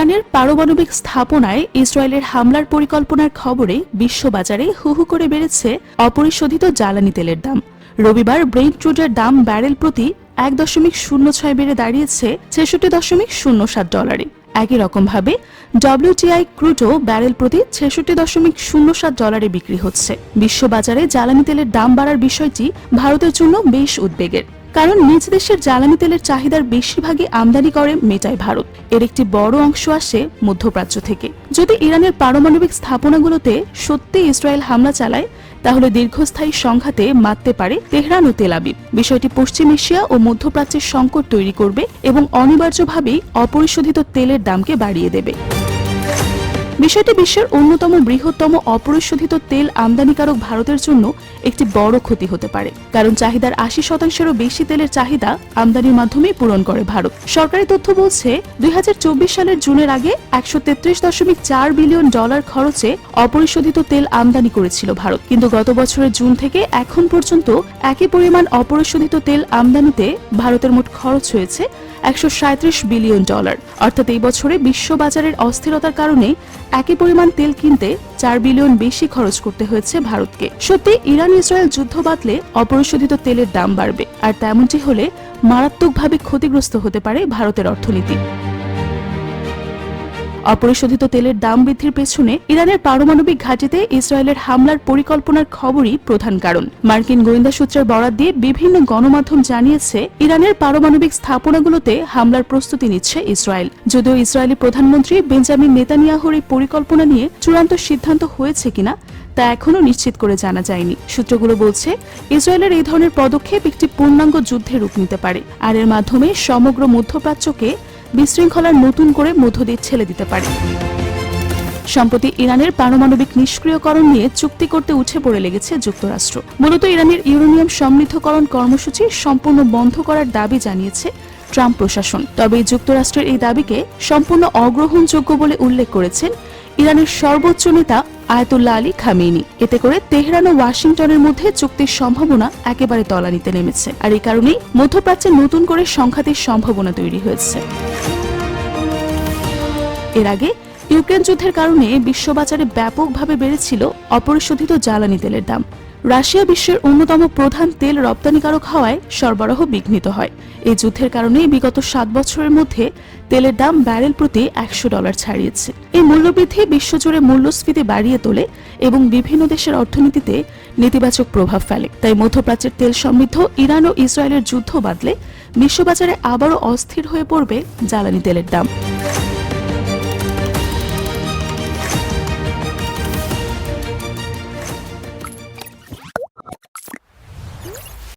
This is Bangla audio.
ইরানের পারমাণবিক স্থাপনায় ইসরায়েলের হামলার পরিকল্পনার খবরে বিশ্ববাজারে হু হু করে বেড়েছে অপরিশোধিত জ্বালানি তেলের দাম। রবিবার ব্রেন্ট ক্রুডের দাম ব্যারেল প্রতি 1.06 বেড়ে দাঁড়িয়েছে $66.07। একই রকমভাবে WTI ক্রুডও ব্যারেল প্রতি $66.07 বিক্রি হচ্ছে। বিশ্ববাজারে জ্বালানি তেলের দাম বাড়ার বিষয়টি ভারতের জন্য বেশ উদ্বেগের, কারণ নিজ দেশের জ্বালানি তেলের চাহিদার বেশিরভাগই আমদানি করে মেটায় ভারত। এর একটি বড় অংশ আসে মধ্যপ্রাচ্য থেকে। যদি ইরানের পারমাণবিক স্থাপনাগুলোতে সত্যি ইসরায়েল হামলা চালায়, তাহলে দীর্ঘস্থায়ী সংঘাতে মাততে পারে তেহরান ও তেল আবিব। বিষয়টি পশ্চিম এশিয়া ও মধ্যপ্রাচ্যের সংকট তৈরি করবে এবং অনিবার্যভাবেই অপরিশোধিত তেলের দামকে বাড়িয়ে দেবে। বিষয়টি বিশ্বের অন্যতম বৃহত্তম অপরিশোধিত তেল আমদানিকারক ভারতের জন্য একটি বড় ক্ষতি হতে পারে, কারণ চাহিদার 80%-এরও বেশি তেলের চাহিদা আমদানির মাধ্যমে পূরণ করে ভারত। সরকারি তথ্য বলছে 2024 সালের জুনের আগে $133.4 বিলিয়ন খরচে অপরিশোধিত তেল আমদানি করেছিল ভারত, কিন্তু গত বছরের জুন থেকে এখন পর্যন্ত একই পরিমাণ অপরিশোধিত তেল আমদানিতে ভারতের মোট খরচ হয়েছে $137 বিলিয়ন। অর্থাৎ এই বছরে বিশ্ববাজারের অস্থিরতার কারণে একই পরিমাণ তেল কিনতে $4 বিলিয়ন বেশি খরচ করতে হয়েছে ভারতকে। সত্যি ইরান ইসরায়েল যুদ্ধ বাঁধলে অপরিশোধিত তেলের দাম বাড়বে, আর তেমনটি হলে মারাত্মকভাবে ক্ষতিগ্রস্ত হতে পারে ভারতের অর্থনীতি। অপরিশোধিত তেলের দাম বৃদ্ধির পেছনে ইরানের পারমাণবিক ঘাঁটিতে ইসরায়েলের হামলার পরিকল্পনার খবরই প্রধান কারণ। মার্কিন গোয়েন্দা সূত্রের বরাত দিয়ে বিভিন্ন গণমাধ্যম জানিয়েছে, ইরানের পারমাণবিক স্থাপনাগুলোতে হামলার প্রস্তুতি নিচ্ছে ইসরায়েল। যদিও ইসরায়েলি প্রধানমন্ত্রী বেঞ্জামিন নেতানিয়াহুর এই পরিকল্পনা নিয়ে চূড়ান্ত সিদ্ধান্ত হয়েছে কিনা তা এখনও নিশ্চিত করে জানা যায়নি। সূত্রগুলো বলছে, ইসরায়েলের এই ধরনের পদক্ষেপ একটি পূর্ণাঙ্গ যুদ্ধে রূপ নিতে পারে, আর এর মাধ্যমে সমগ্র মধ্যপ্রাচ্যকে বিশৃঙ্খলার নতুন করে মধ্যদিয়ে ঠেলে দিতে পারে। সম্প্রতি ইরানের পারমাণবিক নিষ্ক্রিয়করণ নিয়ে চুক্তি করতে উঠে পড়ে লেগেছে যুক্তরাষ্ট্র। মূলত ইরানের ইউরেনিয়াম সমৃদ্ধকরণ কর্মসূচি সম্পূর্ণ বন্ধ করার দাবি জানিয়েছে ট্রাম্প প্রশাসন। তবে যুক্তরাষ্ট্রের এই দাবিকে সম্পূর্ণ অগ্রহণযোগ্য বলে উল্লেখ করেছেন ইরানের সর্বোচ্চ নেতা আয়াতুল্লাহ আলী খামেনি। এতে করে তেহরান ও ওয়াশিংটনের মধ্যে চুক্তির সম্ভাবনা একেবারে তলানিতে নেমেছে, আর এই কারণেই মধ্যপ্রাচ্যে নতুন করে সংঘাতের সম্ভাবনা তৈরি হয়েছে। এর আগে ইউক্রেন যুদ্ধের কারণে বিশ্ববাজারে ব্যাপকভাবে বেড়েছিল অপরিশোধিত জ্বালানি তেলের দাম। রাশিয়া বিশ্বের অন্যতম প্রধান তেল রপ্তানিকারক হওয়ায় সরবরাহ বিঘ্নিত হয়। এই যুদ্ধের কারণে বিগত 7 বছরের মধ্যে তেলের দাম ব্যারেল প্রতি $100 ছাড়িয়েছে। এই মূল্যবৃদ্ধি বিশ্বজুড়ে মূল্যস্ফীতি বাড়িয়ে তোলে এবং বিভিন্ন দেশের অর্থনীতিতে নেতিবাচক প্রভাব ফেলে। তাই মধ্যপ্রাচ্যের তেল সমৃদ্ধ ইরান ও ইসরায়েলের যুদ্ধ বাঁধলে বিশ্ববাজারে আবারও অস্থির হয়ে পড়বে জ্বালানি তেলের দাম।